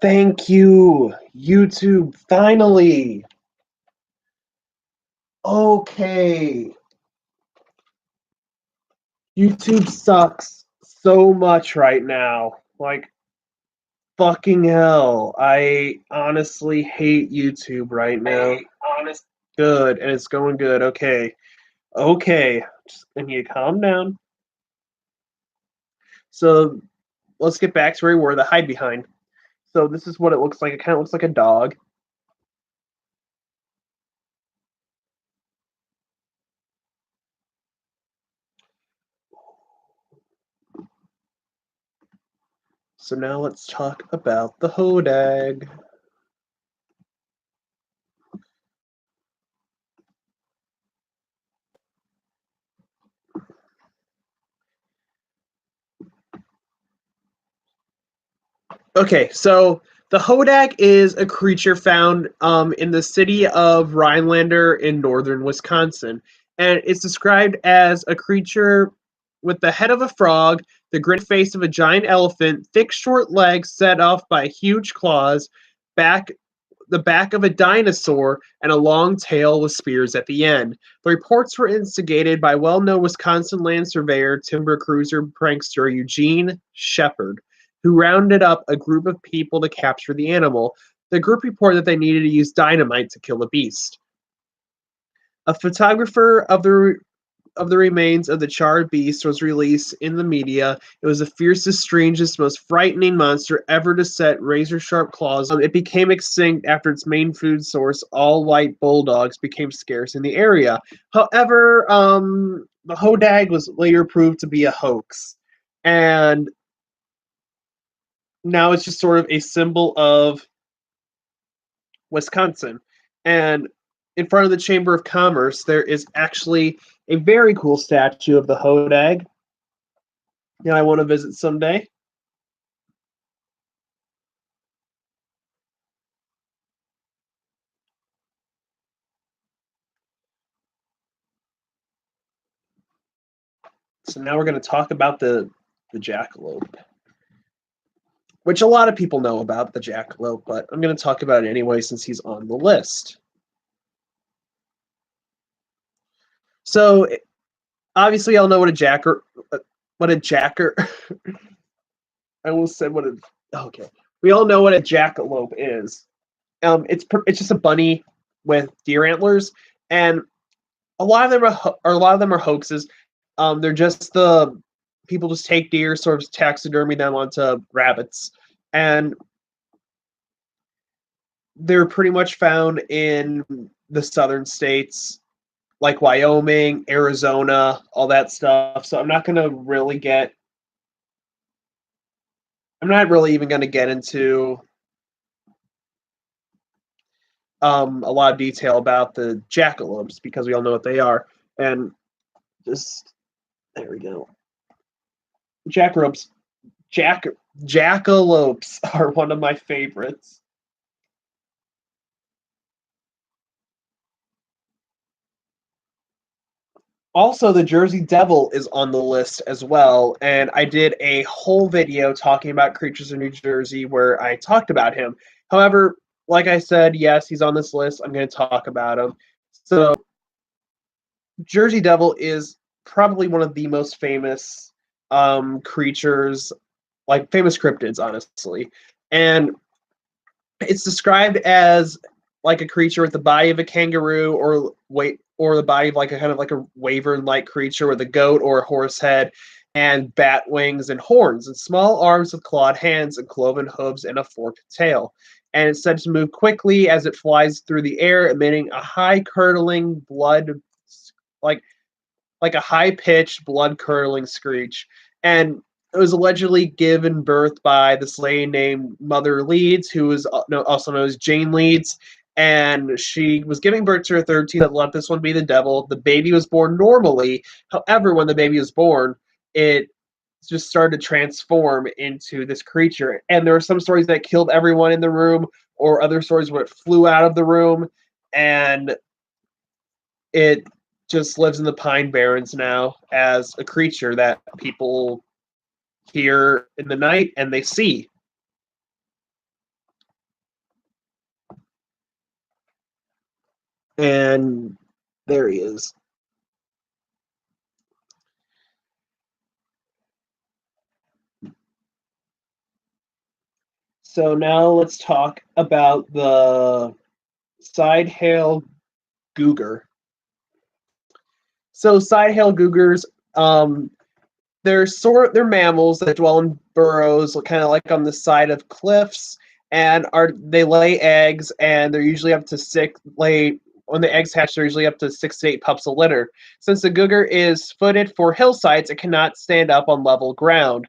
Thank you, YouTube, finally. Okay. YouTube sucks so much right now. Like, fucking hell. I honestly hate YouTube right now. Good, and it's going good. Okay. Okay. I need to calm down. So, let's get back to where we were, the hide behind. So, this is what it looks like. It kind of looks like a dog. So, now let's talk about the hodag. Okay, so the hodag is a creature found in the city of Rhinelander in northern Wisconsin. And it's described as a creature with the head of a frog, the grin face of a giant elephant, thick, short legs set off by huge claws, back the back of a dinosaur, and a long tail with spears at the end. The reports were instigated by well-known Wisconsin land surveyor, timber cruiser prankster Eugene Shepard, who rounded up a group of people to capture the animal. The group reported that they needed to use dynamite to kill the beast. A photographer of the remains of the charred beast was released in the media. It was the fiercest, strangest, most frightening monster ever to set razor-sharp claws. It became extinct after its main food source, all-white bulldogs, became scarce in the area. However, the hodag was later proved to be a hoax, and now it's just sort of a symbol of Wisconsin. And in front of the Chamber of Commerce, there is actually a very cool statue of the hodag that I want to visit someday. So now we're going to talk about the jackalope, which a lot of people know about the jackalope, but I'm going to talk about it anyway since he's on the list. So obviously, I'll know what a jacker. I almost said what a. Okay, we all know what a jackalope is. It's just a bunny with deer antlers, and a lot of them are hoaxes. They're just the people just take deer, sort of taxidermy them onto rabbits, and they're pretty much found in the southern states like Wyoming, Arizona, all that stuff. So I'm not really even going to get into a lot of detail about the jackalopes because we all know what they are. And just there we go. Jackalopes, jack jackalopes are one of my favorites. Also, the Jersey Devil is on the list as well, and I did a whole video talking about creatures in New Jersey where I talked about him. However, like I said, yes, he's on this list. I'm going to talk about him. So, Jersey Devil is probably one of the most famous creatures, like famous cryptids, honestly. And it's described as like a creature with the body of a kangaroo or the body of like a kind of like a wyvern-like creature with a goat or a horse head and bat wings and horns and small arms with clawed hands and cloven hooves and a forked tail. And it's said to move quickly as it flies through the air, emitting a high curdling blood like like a high pitched blood curdling screech. And it was allegedly given birth by this lady named Mother Leeds, who was also known as Jane Leeds. And she was giving birth to her third teen that let this one be the devil. The baby was born normally. However, when the baby was born, it just started to transform into this creature. And there were some stories that killed everyone in the room, or other stories where it flew out of the room. And it just lives in the Pine Barrens now as a creature that people hear in the night and they see. And there he is. So now let's talk about the side-hail cougar. So side-hail cougars, they're mammals that dwell in burrows, kind of like on the side of cliffs, and they lay eggs, and they're usually up to six lay. When the eggs hatch, they're usually up to 6 to 8 pups a litter. Since the cougar is footed for hillsides, it cannot stand up on level ground.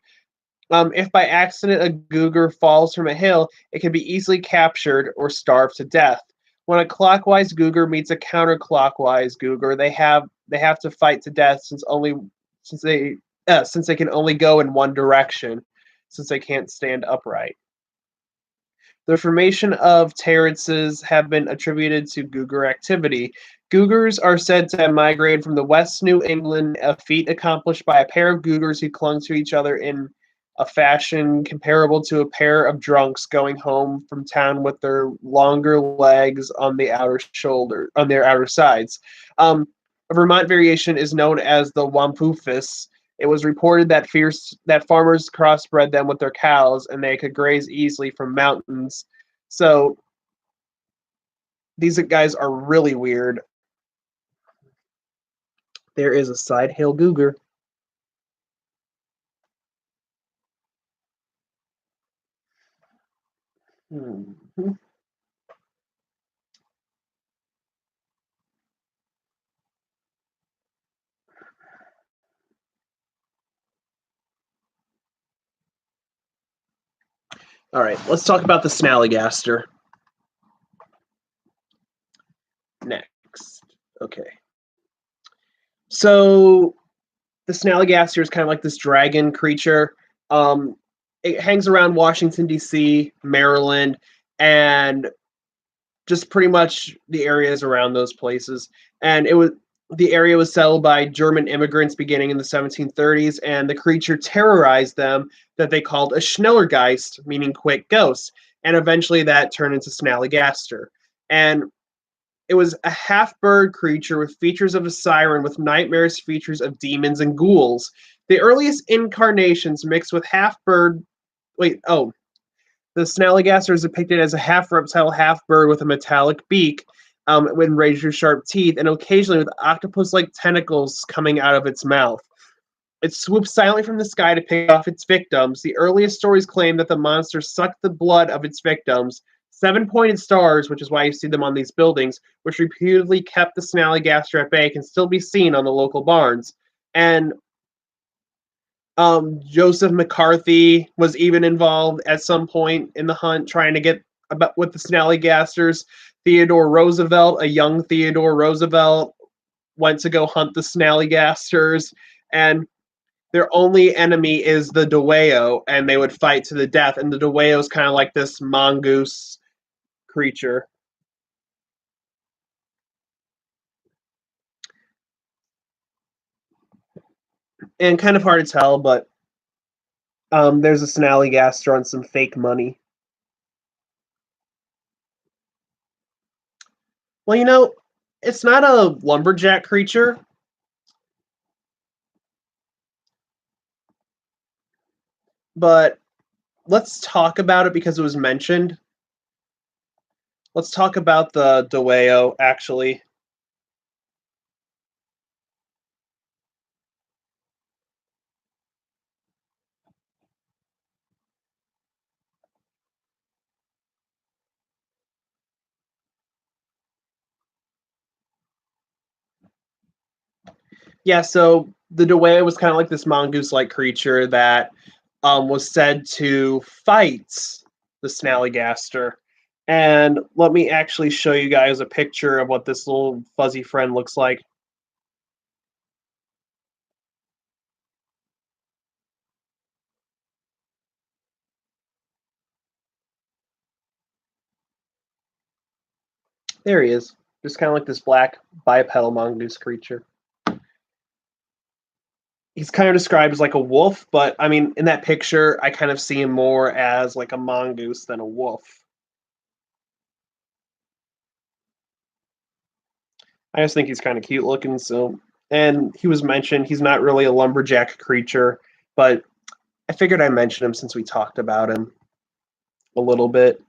If by accident a cougar falls from a hill, it can be easily captured or starved to death. When a clockwise cougar meets a counterclockwise cougar, they have to fight to death since they since they can only go in one direction, since they can't stand upright. The formation of terraces have been attributed to cougar activity. Cougars are said to have migrated from the West New England, a feat accomplished by a pair of cougars who clung to each other in a fashion comparable to a pair of drunks going home from town with their longer legs on their outer sides. A Vermont variation is known as the Wampufus. It was reported that farmers crossbred them with their cows, and they could graze easily from mountains. So these guys are really weird. There is a side hail cougar. Mhm. All right, let's talk about the snallygaster next. Okay. So the snallygaster is kind of like this dragon creature. Um, it hangs around Washington D.C., Maryland, and just pretty much the areas around those places. And the area was settled by German immigrants beginning in the 1730s, and the creature terrorized them that they called a Schnellergeist, meaning quick ghost. And eventually that turned into Snallygaster. And it was a half bird creature with features of a siren with nightmares features of demons and ghouls. The earliest incarnations mixed with half bird. Wait, oh, the snallygaster is depicted as a half reptile, half bird with a metallic beak, with razor sharp teeth, and occasionally with octopus like tentacles coming out of its mouth. It swoops silently from the sky to pick off its victims. The earliest stories claim that the monster sucked the blood of its victims. Seven pointed stars, which is why you see them on these buildings, which reputedly kept the snallygaster at bay, can still be seen on the local barns. And Joseph McCarthy was even involved at some point in the hunt, trying to get about with the snallygasters. Theodore Roosevelt, a young Theodore Roosevelt, went to go hunt the snallygasters, and their only enemy is the Deweo, and they would fight to the death. And the Deweo is kind of like this mongoose creature, and kind of hard to tell, but there's a snallygaster on some fake money. Well, it's not a lumberjack creature, but let's talk about it because it was mentioned. Let's talk about the Deweo, actually. Yeah, so the Dewey was kind of like this mongoose-like creature that was said to fight the Snallygaster. And let me actually show you guys a picture of what this little fuzzy friend looks like. There he is. Just kind of like this black bipedal mongoose creature. He's kind of described as like a wolf, but I mean, in that picture, I kind of see him more as like a mongoose than a wolf. I just think he's kind of cute looking. So, and he was mentioned. He's not really a lumberjack creature, but I figured I mention him since we talked about him a little bit.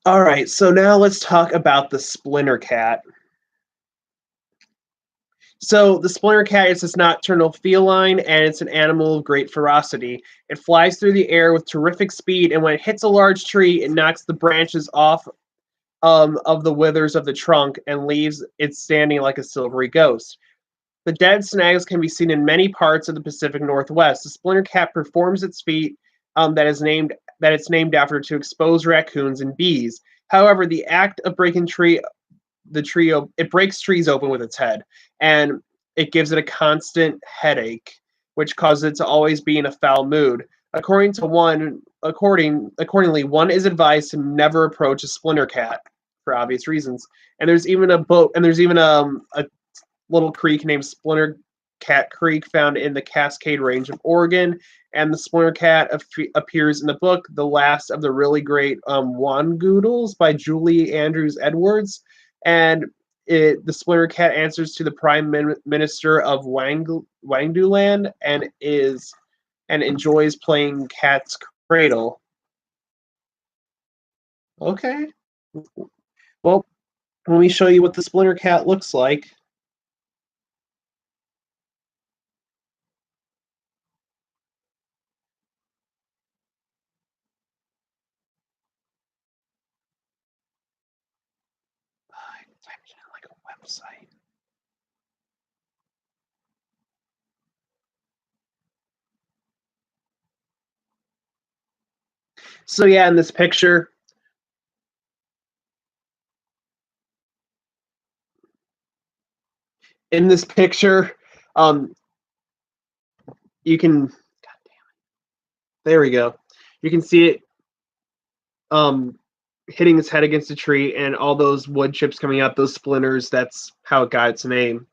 All right, so now let's talk about the splinter cat. So the splinter cat is this nocturnal feline, and it's an animal of great ferocity. It flies through the air with terrific speed, and when it hits a large tree, it knocks the branches off of the withers of the trunk and leaves it standing like a silvery ghost. The dead snags can be seen in many parts of the Pacific Northwest. The splinter cat performs its feat that it's named after to expose raccoons and bees. However, the act of breaking it breaks trees open with its head, and it gives it a constant headache, which causes it to always be in a foul mood. Accordingly, one is advised to never approach a splinter cat for obvious reasons. And there's even a little creek named Splinter Cat Creek found in the Cascade Range of Oregon. And the Splinter Cat appears in the book The Last of the Really Great Wangoodles by Julie Andrews Edwards. And the Splinter Cat answers to the Prime Minister of Wangduland and enjoys playing cat's cradle. Okay. Well, let me show you what the Splinter Cat looks like. I typed it in like a website. So yeah, in this picture, in this picture, um, you can. God damn it! There we go. You can see it hitting its head against a tree, and all those wood chips coming out, those splinters. That's how it got its name.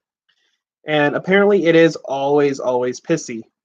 And apparently, it is always pissy.